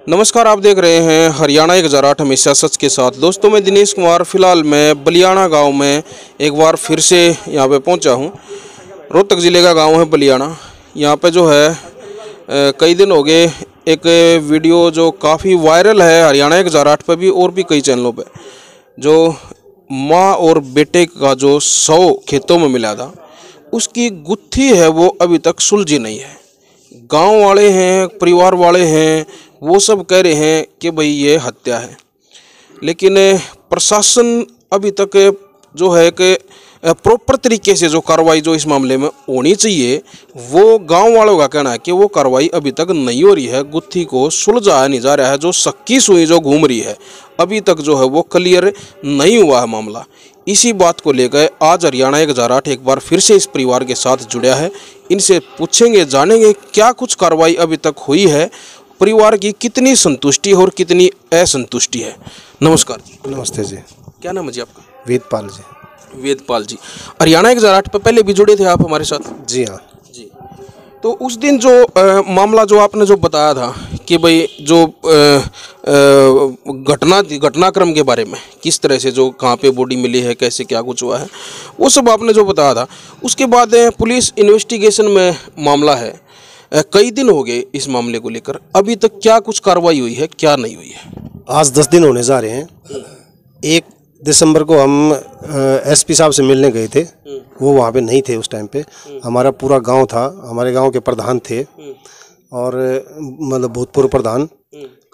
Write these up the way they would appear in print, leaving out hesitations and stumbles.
नमस्कार, आप देख रहे हैं हरियाणा 1008 हमेशा सच के साथ। दोस्तों, मैं दिनेश कुमार फ़िलहाल मैं बलियाना गांव में एक बार फिर से यहां पे पहुंचा हूं। रोहतक ज़िले का गांव है बलियाना। यहां पे जो है कई दिन हो गए एक वीडियो जो काफ़ी वायरल है हरियाणा 1008 पे भी और भी कई चैनलों पे, जो माँ और बेटे का जो शव खेतों में मिला था, उसकी गुत्थी है वो अभी तक सुलझी नहीं है। गांव वाले हैं, परिवार वाले हैं, वो सब कह रहे हैं कि भाई ये हत्या है, लेकिन प्रशासन अभी तक जो है कि प्रॉपर तरीके से जो कार्रवाई जो इस मामले में होनी चाहिए, वो गांव वालों का कहना है कि वो कार्रवाई अभी तक नहीं हो रही है। गुत्थी को सुलझाया नहीं जा रहा है। जो सक्की सुई जो घूम रही है अभी तक जो है वो क्लियर नहीं हुआ है मामला। इसी बात को लेकर आज हरियाणा 1008 एक बार फिर से इस परिवार के साथ जुड़ा है। इनसे पूछेंगे, जानेंगे क्या कुछ कार्रवाई अभी तक हुई है, परिवार की कितनी संतुष्टि और कितनी असंतुष्टि है। नमस्कार जी। नमस्ते जी। क्या नाम है जी आपका? वेदपाल जी। वेदपाल जी, हरियाणा 1008 पे पहले भी जुड़े थे आप हमारे साथ? जी हाँ जी। तो उस दिन जो मामला जो आपने जो बताया था कि भाई जो घटनाक्रम के बारे में, किस तरह से जो कहाँ पे बॉडी मिली है, कैसे क्या कुछ हुआ है, वो सब आपने जो बताया था, उसके बाद पुलिस इन्वेस्टिगेशन में मामला है। कई दिन हो गए इस मामले को लेकर, अभी तक क्या कुछ कार्रवाई हुई है, क्या नहीं हुई है? आज 10 दिन होने जा रहे हैं। 1 दिसंबर को हम एसपी साहब से मिलने गए थे। वो वहाँ पे नहीं थे उस टाइम पे। हमारा पूरा गांव था, हमारे गांव के प्रधान थे और मतलब भूतपूर्व प्रधान,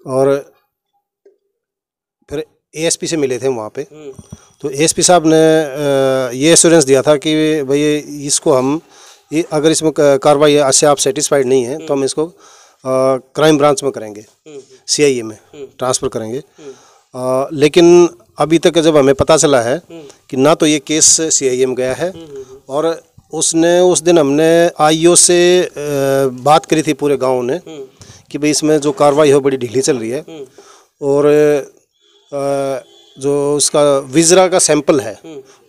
और फिर एएसपी से मिले थे वहाँ पे। तो एएसपी साहब ने ये एश्योरेंस दिया था कि भाई इसको हम अगर इसमें कार्रवाई से आप सेटिस्फाइड नहीं है तो हम इसको क्राइम ब्रांच में करेंगे, सीआईए में ट्रांसफ़र करेंगे। लेकिन अभी तक जब हमें पता चला है कि ना तो ये केस सीआईए में गया है, और उसने उस दिन हमने आईओ से बात करी थी पूरे गांव ने कि भाई इसमें जो कार्रवाई है बड़ी ढीली चल रही है, और जो उसका विजरा का सैंपल है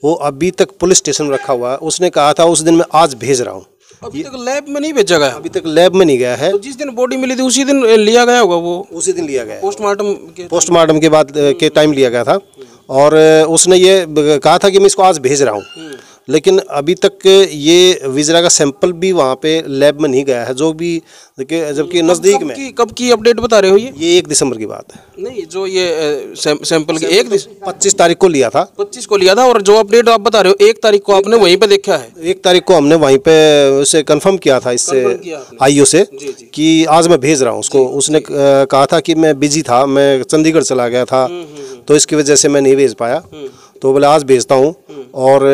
वो अभी तक पुलिस स्टेशन में रखा हुआ है। उसने कहा था उस दिन मैं आज भेज रहा हूँ। अभी तक लैब में नहीं भेजा गया? अभी तक लैब में नहीं गया है। तो जिस दिन बॉडी मिली थी उसी दिन लिया गया होगा? वो उसी दिन लिया गया, पोस्टमार्टम के बाद के टाइम लिया गया था। और उसने ये कहा था कि मैं इसको आज भेज रहा हूँ, लेकिन अभी तक ये विजरा का सैंपल भी वहाँ पे लैब में नहीं गया है, जो भी जबकि नज़दीक में। कब की अपडेट बता रहे हो? ये 1 दिसंबर की बात है। नहीं, जो ये सैंपल की 25 तारीख को लिया था। 25 को लिया था, और जो अपडेट आप बता रहे हो 1 तारीख को आपने वहीं पे देखा है? 1 तारीख को हमने वहीं पे उसे कंफर्म किया था इससे आईओ से कि आज मैं भेज रहा हूँ उसको। उसने कहा था कि मैं बिजी था, मैं चंडीगढ़ चला गया था, तो इसकी वजह से मैं नहीं भेज पाया। तो बोले आज भेजता हूँ, और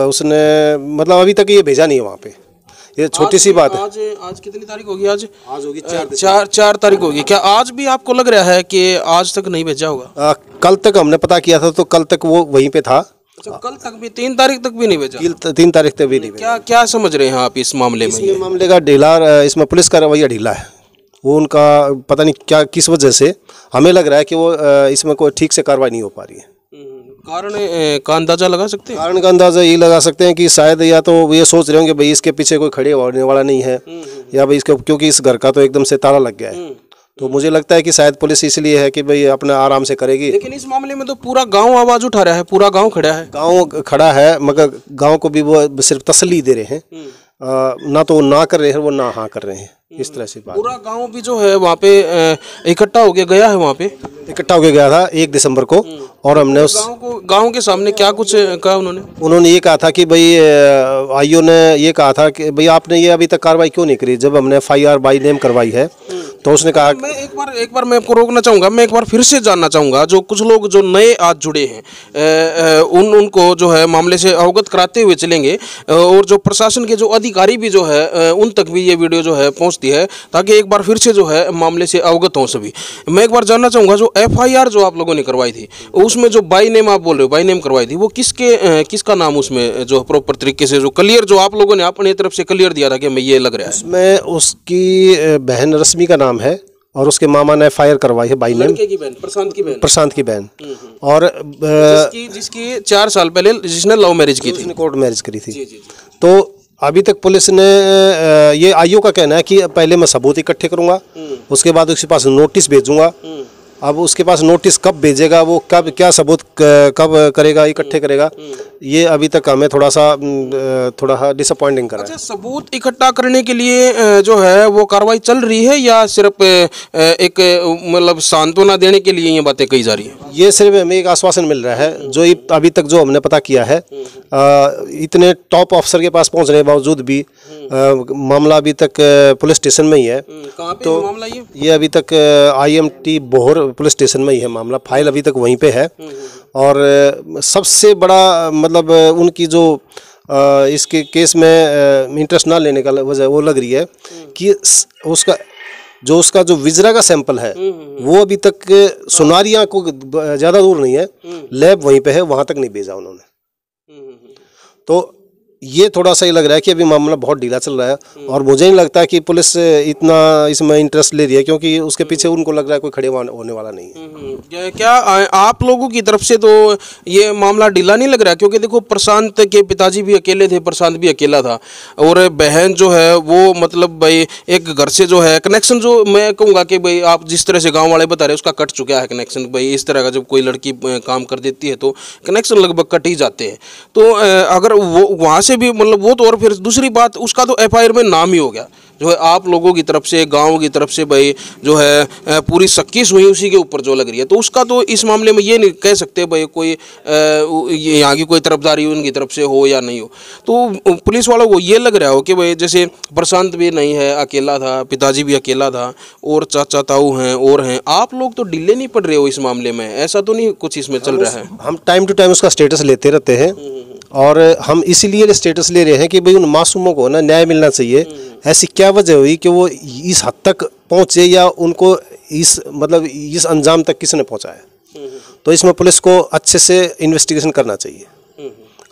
उसने मतलब अभी तक ये भेजा नहीं है वहाँ पे। ये छोटी सी बात है। आज कितनी तारीख होगी? आज होगी 4 तारीख होगी। क्या आज भी आपको लग रहा है कि आज तक नहीं भेजा होगा? कल तक हमने पता किया था, तो कल तक वो वहीं पे था। अच्छा, कल तक भी? 3 तारीख तक भी नहीं भेजा? 3 तारीख तक भी नहीं भेजा। क्या समझ रहे हैं आप इस मामले में? इसमें मामले का ढीला, इसमें पुलिस का रवैया ढीला है। वो उनका पता नहीं क्या किस वजह से, हमें लग रहा है कि वो इसमें कोई ठीक से कार्रवाई नहीं हो पा रही है। कारण का अंदाजा लगा सकते हैं? कारण का अंदाजा ये लगा सकते हैं कि शायद या तो ये सोच रहे होंगे भाई इसके पीछे कोई खड़े होने वाला नहीं है, या भाई इसके क्योंकि इस घर का तो एकदम से ताला लग गया है। तो मुझे लगता है कि शायद पुलिस इसलिए है कि भाई अपना आराम से करेगी। लेकिन इस मामले में तो पूरा गांव आवाज उठा रहा है, पूरा गांव खड़ा है। गांव खड़ा है, मगर गांव को भी वो सिर्फ तसल्ली दे रहे हैं। ना तो वो ना कर रहे हैं, वो ना हाँ कर रहे हैं, इस तरह से बात। पूरा गांव भी जो है वहाँ पे इकट्ठा होके गया है, वहाँ पे इकट्ठा होके गया था 1 दिसंबर को। और हमने उस गांव के सामने क्या कुछ कहा उन्होंने ये कहा था कि भाई आईओ ने ये कहा था कि भाई आपने ये अभी तक कार्रवाई क्यों नहीं करी, जब हमने FIR बाई नेम करवाई है। तो उसने कहा, मैं एक बार मैं आपको रोकना चाहूँगा, मैं एक बार फिर से जानना चाहूँगा, जो कुछ लोग जो नए आज जुड़े हैं उनको जो है मामले से अवगत कराते हुए चलेंगे, और जो प्रशासन के जो अधिकारी भी जो है उन तक भी ये वीडियो जो है पहुँचती है, ताकि एक बार फिर से जो है मामले से अवगत हों सभी। मैं एक बार जानना चाहूँगा, जो FIR जो आप लोगों ने करवाई थी, उसमें जो बाई नेम आप बोल रहे हो, बाई नेम करवाई थी, वो किसका नाम उसमें जो प्रॉपर तरीके से जो क्लियर जो आप लोगों ने अपनी तरफ से क्लियर दिया था कि मैं ये लग रहा है? उसमें उसकी बहन रश्मि का नाम है, और उसके मामा ने FIR करवाई है बाई नेम। प्रशांत की बहन। और जिसकी 4 साल पहले जिसने लव मैरिज की थी, कोर्ट मैरिज करी थी। तो अभी तक पुलिस ने ये आईओ का कहना है कि पहले मैं सबूत इकट्ठे करूंगा, उसके बाद उसके पास नोटिस भेजूंगा। अब उसके पास नोटिस कब भेजेगा, वो कब क्या सबूत कब करेगा, इकट्ठे करेगा, ये अभी तक हमें थोड़ा डिसअपॉइंटिंग करा है। अच्छा, सबूत इकट्ठा करने के लिए जो है वो कार्रवाई चल रही है या सिर्फ एक मतलब सांत्वना देने के लिए ये बातें कही जा रही है? ये सिर्फ हमें एक आश्वासन मिल रहा है, जो अभी तक जो हमने पता किया है। इतने टॉप ऑफिसर के पास पहुंचने के बावजूद भी मामला अभी तक पुलिस स्टेशन में ही है। कहाँ पे तो मामला ये अभी तक IMT बोहर पुलिस स्टेशन में ही है मामला, फाइल अभी तक वहीं पे है। और सबसे बड़ा मतलब उनकी जो इसके केस में इंटरेस्ट ना लेने का वजह वो लग रही है कि उसका जो विजरा का सैंपल है वो अभी तक सुनारिया को ज़्यादा दूर नहीं है, लैब वहीं पे है, वहाँ तक नहीं भेजा उन्होंने। तो ये थोड़ा सा ही लग रहा है कि अभी मामला बहुत ढीला चल रहा है। और मुझे नहीं लगता कि पुलिस इतना इसमें इंटरेस्ट ले रही है, क्योंकि उसके पीछे उनको लग रहा है कोई खड़े होने वाला नहीं है। क्या आप लोगों की तरफ से तो ये मामला ढीला नहीं लग रहा? क्योंकि देखो, प्रशांत के पिताजी भी अकेले थे, प्रशांत भी अकेला था, और बहन जो है वो मतलब भाई एक घर से जो है कनेक्शन, जो मैं कहूँगा कि भाई आप जिस तरह से गाँव वाले बता रहे हैं उसका कट चुका है कनेक्शन। भाई इस तरह का जब कोई लड़की काम कर देती है तो कनेक्शन लगभग कट ही जाते हैं। तो अगर वो वहाँ से भी मतलब वो तो, और फिर दूसरी बात, उसका तो FIR में नाम ही हो गया, जो है आप लोगों की तरफ से, गांव की तरफ से भाई जो है पूरी सक्की सुई उसी के ऊपर जो लग रही है। तो उसका तो इस मामले में ये नहीं कह सकते भाई कोई यहाँ की कोई तरफदारी उनकी तरफ से हो या नहीं हो। तो पुलिस वालों को ये लग रहा हो कि भाई जैसे प्रशांत भी नहीं है, अकेला था, पिताजी भी अकेला था, और चाचा ताऊ हैं और हैं, आप लोग तो ढीले नहीं पड़ रहे हो इस मामले में? ऐसा तो नहीं कुछ इसमें चल रहा है? हम टाइम टू टाइम उसका स्टेटस लेते रहते हैं, और हम इसीलिए स्टेटस ले रहे हैं कि भाई उन मासूमों को ना न्याय मिलना चाहिए। ऐसी क्या वजह हुई कि वो इस हद तक पहुंचे, या उनको इस अंजाम तक किसने पहुंचाया? तो इसमें पुलिस को अच्छे से इन्वेस्टिगेशन करना चाहिए।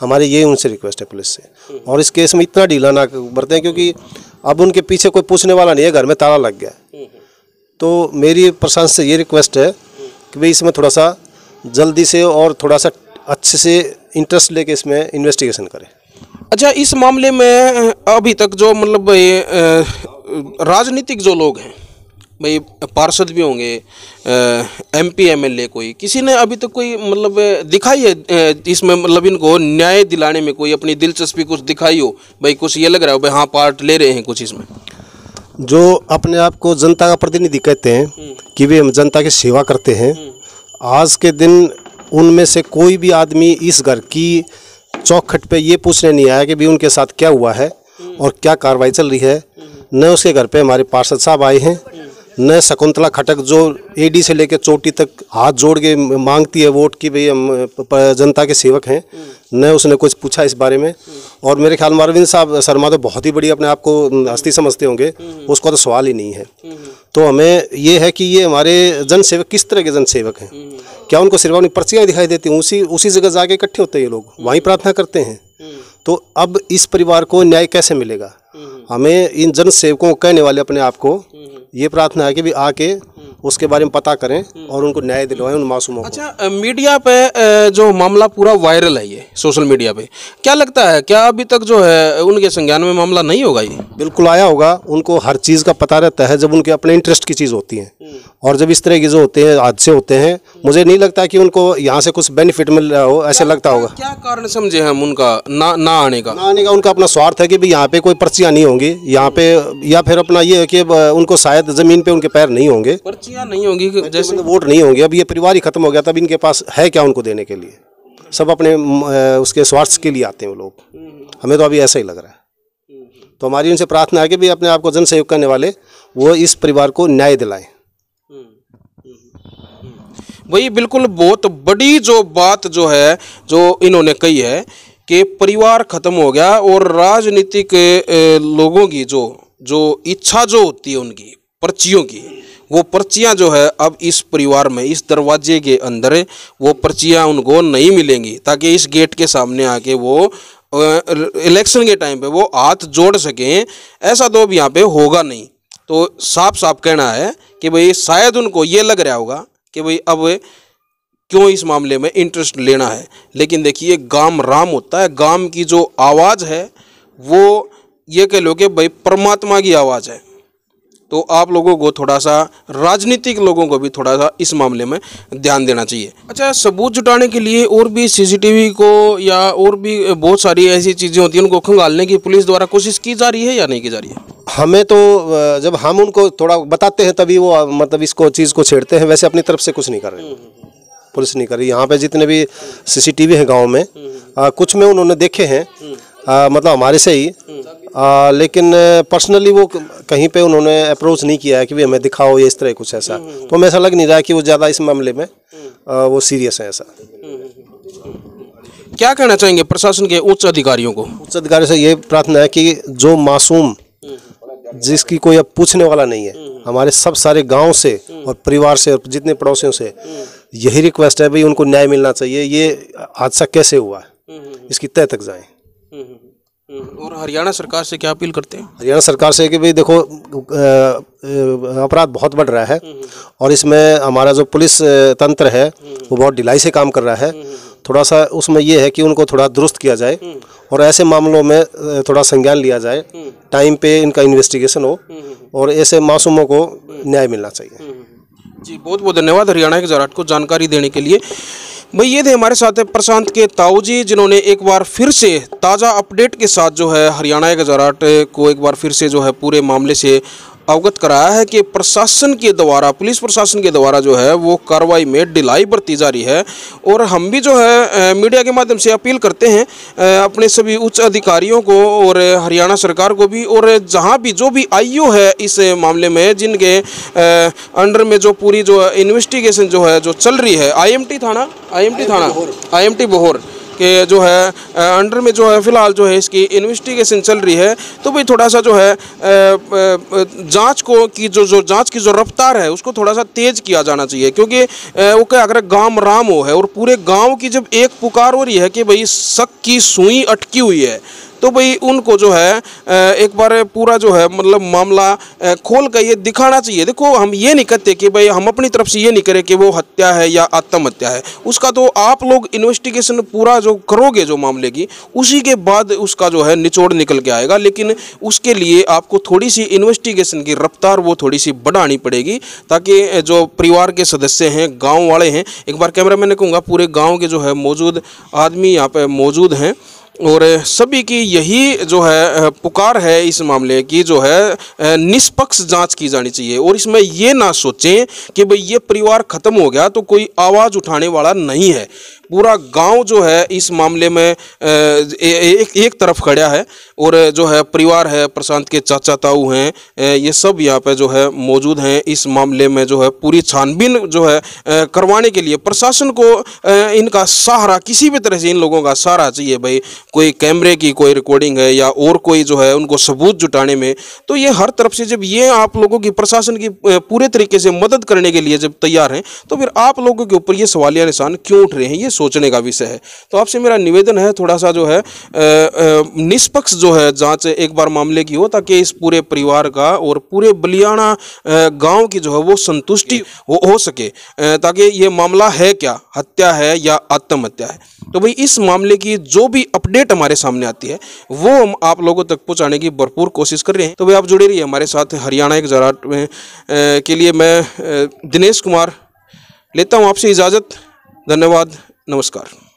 हमारी ये उनसे रिक्वेस्ट है पुलिस से, और इस केस में इतना ढीला ना बरतें, क्योंकि अब उनके पीछे कोई पूछने वाला नहीं है, घर में ताला लग गया। तो मेरी प्रशासन से ये रिक्वेस्ट है कि भाई इसमें थोड़ा सा जल्दी से और थोड़ा सा अच्छे से इंटरेस्ट लेके इसमें इन्वेस्टिगेशन करें। अच्छा, इस मामले में अभी तक जो मतलब राजनीतिक जो लोग हैं, भाई पार्षद भी होंगे, MP MLA, कोई किसी ने अभी तक कोई मतलब दिखाई है इसमें, मतलब इनको न्याय दिलाने में कोई अपनी दिलचस्पी कुछ दिखाई हो? भाई कुछ ये लग रहा हो भाई हाँ पार्ट ले रहे हैं कुछ इसमें? जो अपने आप को जनता का प्रतिनिधि कहते हैं कि वे हम जनता की सेवा करते हैं, आज के दिन उनमें से कोई भी आदमी इस घर की चौखट पे ये पूछने नहीं आया कि भी उनके साथ क्या हुआ है और क्या कार्रवाई चल रही है। न उसके घर पे हमारे पार्षद साहब आए हैं, न शकुंतला खटक जो AD से लेकर चोटी तक हाथ जोड़ के मांगती है वोट की भाई हम जनता के सेवक हैं, न उसने कुछ पूछा इस बारे में। और मेरे ख्याल में अरविंद साहब शर्मा तो बहुत ही बड़ी अपने आप को हस्ती समझते होंगे, उसका तो सवाल ही नहीं है। तो हमें ये है कि ये हमारे जनसेवक किस तरह के जनसेवक हैं? क्या उनको सिर्फ अपनी पर्चियाँ दिखाई देती हैं? उसी जगह जाके इकट्ठे होते हैं ये लोग, वहीं प्रार्थना करते हैं। तो अब इस परिवार को न्याय कैसे मिलेगा? हमें इन जनसेवकों को कहने वाले अपने आप को ये प्रार्थना है कि भी आके उसके बारे में पता करें और उनको न्याय दिलवाएं उन मासूमों को। अच्छा, मीडिया पे जो मामला पूरा वायरल है, ये सोशल मीडिया पे, क्या लगता है क्या अभी तक जो है उनके संज्ञान में मामला नहीं होगा? ये बिल्कुल आया होगा, उनको हर चीज़ का पता रहता है जब उनके अपने इंटरेस्ट की चीज़ होती है। और जब इस तरह की जो होते हैं हादसे होते हैं, मुझे नहीं लगता कि उनको यहाँ से कुछ बेनिफिट मिल रहा हो, ऐसे लगता होगा। क्या कारण समझे हम उनका ना आने का? उनका अपना स्वार्थ है कि भाई यहाँ पे कोई पर्चियाँ नहीं होंगी यहाँ पे, या फिर अपना ये है कि उनको शायद ज़मीन पे उनके पैर नहीं होंगे, पर्चियाँ नहीं होंगी, जैसे वोट नहीं होंगे। अब ये परिवार ही खत्म हो गया, तब इनके पास है क्या उनको देने के लिए? सब अपने उसके स्वार्थ के लिए आते हैं वो लोग। हमें तो अभी ऐसा ही लग रहा है। तो हमारी उनसे प्रार्थना है कि भी अपने आप को जनसहयोग करने वाले वो इस परिवार को न्याय दिलाएं। वही बिल्कुल बहुत बड़ी जो बात जो है जो इन्होंने कही है कि परिवार खत्म हो गया, और राजनीतिक लोगों की जो इच्छा जो होती है उनकी पर्चियों की, वो पर्चियां जो है अब इस परिवार में, इस दरवाजे के अंदर वो पर्चियां उनको नहीं मिलेंगी, ताकि इस गेट के सामने आके वो इलेक्शन के टाइम पे वो हाथ जोड़ सकें। ऐसा तो अब यहाँ पे होगा नहीं। तो साफ साफ कहना है कि भाई शायद उनको ये लग रहा होगा कि भाई अब क्यों इस मामले में इंटरेस्ट लेना है। लेकिन देखिए, गाम राम होता है, गाम की जो आवाज़ है वो ये कह लो कि भाई परमात्मा की आवाज़ है। तो आप लोगों को थोड़ा सा, राजनीतिक लोगों को भी थोड़ा सा इस मामले में ध्यान देना चाहिए। अच्छा, सबूत जुटाने के लिए और भी सीसीटीवी को या और भी बहुत सारी ऐसी चीज़ें होती हैं, उनको खंगालने की पुलिस द्वारा कोशिश की जा रही है या नहीं की जा रही है? हमें तो जब हम उनको थोड़ा बताते हैं तभी वो मतलब इसको चीज़ को छेड़ते हैं। वैसे अपनी तरफ से कुछ नहीं कर रहे, पुलिस नहीं कर रही। यहाँ पे जितने भी सीसीटीवी हैं गाँव में, कुछ में उन्होंने देखे हैं, मतलब हमारे से ही, लेकिन पर्सनली वो कहीं पे उन्होंने अप्रोच नहीं किया है कि भी हमें दिखाओ ये इस तरह कुछ ऐसा। तो हमें ऐसा लग नहीं रहा है कि वो ज़्यादा इस मामले में वो सीरियस है ऐसा। क्या कहना चाहेंगे प्रशासन के उच्च अधिकारियों को? उच्च अधिकारी से ये प्रार्थना है कि जो मासूम, जिसकी कोई अब पूछने वाला नहीं है, हमारे सब सारे गांव से और परिवार से और जितने पड़ोसियों से यही रिक्वेस्ट है भाई, उनको न्याय मिलना चाहिए। ये हादसा कैसे हुआ है इसकी तह तक जाएं। और हरियाणा सरकार से क्या अपील करते हैं? हरियाणा सरकार से कि भाई देखो, अपराध बहुत बढ़ रहा है और इसमें हमारा जो पुलिस तंत्र है वो बहुत ढिलाई से काम कर रहा है। थोड़ा सा उसमें ये है कि उनको थोड़ा दुरुस्त किया जाए और ऐसे मामलों में थोड़ा संज्ञान लिया जाए, टाइम पे इनका इन्वेस्टिगेशन हो और ऐसे मासूमों को न्याय मिलना चाहिए। जी, बहुत बहुत धन्यवाद हरियाणा के जराट को जानकारी देने के लिए। भाई ये थे हमारे साथ प्रशांत के ताऊ जी, जिन्होंने एक बार फिर से ताज़ा अपडेट के साथ जो है हरियाणा के जराट को एक बार फिर से जो है पूरे मामले से अवगत कराया है कि प्रशासन के द्वारा, पुलिस प्रशासन के द्वारा जो है वो कार्रवाई में ढिलाई बरती जा रही है। और हम भी जो है मीडिया के माध्यम से अपील करते हैं अपने सभी उच्च अधिकारियों को और हरियाणा सरकार को भी, और जहां भी जो भी आईओ है इस मामले में, जिनके अंडर में जो पूरी जो इन्वेस्टिगेशन जो है जो चल रही है, आईएमटी बोहर के जो है अंडर में जो है फिलहाल जो है इसकी इन्वेस्टिगेशन चल रही है। तो भाई थोड़ा सा जो है जांच को की जो जांच की जो रफ्तार है उसको थोड़ा सा तेज किया जाना चाहिए, क्योंकि वो क्या, अगर गांव राम हो है और पूरे गांव की जब एक पुकार हो रही है कि भाई शक की सुई अटकी हुई है, तो भाई उनको जो है एक बार पूरा जो है मतलब मामला खोल कर ये दिखाना चाहिए। देखो, हम ये नहीं कहते कि भाई हम अपनी तरफ से ये नहीं करें कि वो हत्या है या आत्महत्या है, उसका तो आप लोग इन्वेस्टिगेशन पूरा जो करोगे जो मामले की, उसी के बाद उसका जो है निचोड़ निकल के आएगा। लेकिन उसके लिए आपको थोड़ी सी इन्वेस्टिगेशन की रफ्तार वो थोड़ी सी बढ़ानी पड़ेगी, ताकि जो परिवार के सदस्य हैं, गाँव वाले हैं, एक बार कैमरामैन ने कहूँगा पूरे गाँव के जो है मौजूद आदमी यहाँ पर मौजूद हैं और सभी की यही जो है पुकार है इस मामले की, जो है निष्पक्ष जांच की जानी चाहिए। और इसमें ये ना सोचें कि भाई ये परिवार ख़त्म हो गया तो कोई आवाज़ उठाने वाला नहीं है। पूरा गांव जो है इस मामले में एक तरफ खड़ा है और जो है परिवार है, प्रशांत के चाचा ताऊ हैं, ये सब यहाँ पे जो है मौजूद हैं। इस मामले में जो है पूरी छानबीन जो है करवाने के लिए प्रशासन को इनका सहारा, किसी भी तरह से इन लोगों का सहारा चाहिए। भाई कोई कैमरे की कोई रिकॉर्डिंग है या और कोई जो है उनको सबूत जुटाने में, तो ये हर तरफ से जब ये आप लोगों की प्रशासन की पूरे तरीके से मदद करने के लिए जब तैयार हैं, तो फिर आप लोगों के ऊपर ये सवालिया निशान क्यों उठ रहे हैं, ये सोचने का विषय है। तो आपसे मेरा निवेदन है थोड़ा सा जो है निष्पक्ष जो है जांच एक बार मामले की हो, ताकि इस पूरे परिवार का और पूरे बलियाना गांव की जो है वो संतुष्टि हो सके, ताकि ये मामला है क्या, हत्या है या आत्महत्या है। तो भाई इस मामले की जो भी अपडेट हमारे सामने आती है वो हम आप लोगों तक पहुंचाने की भरपूर कोशिश कर रहे हैं। तो भाई आप जुड़े रहिए हमारे साथ। हरियाणा एक जराट में के लिए मैं दिनेश कुमार लेता हूं आपसे इजाज़त। धन्यवाद, नमस्कार।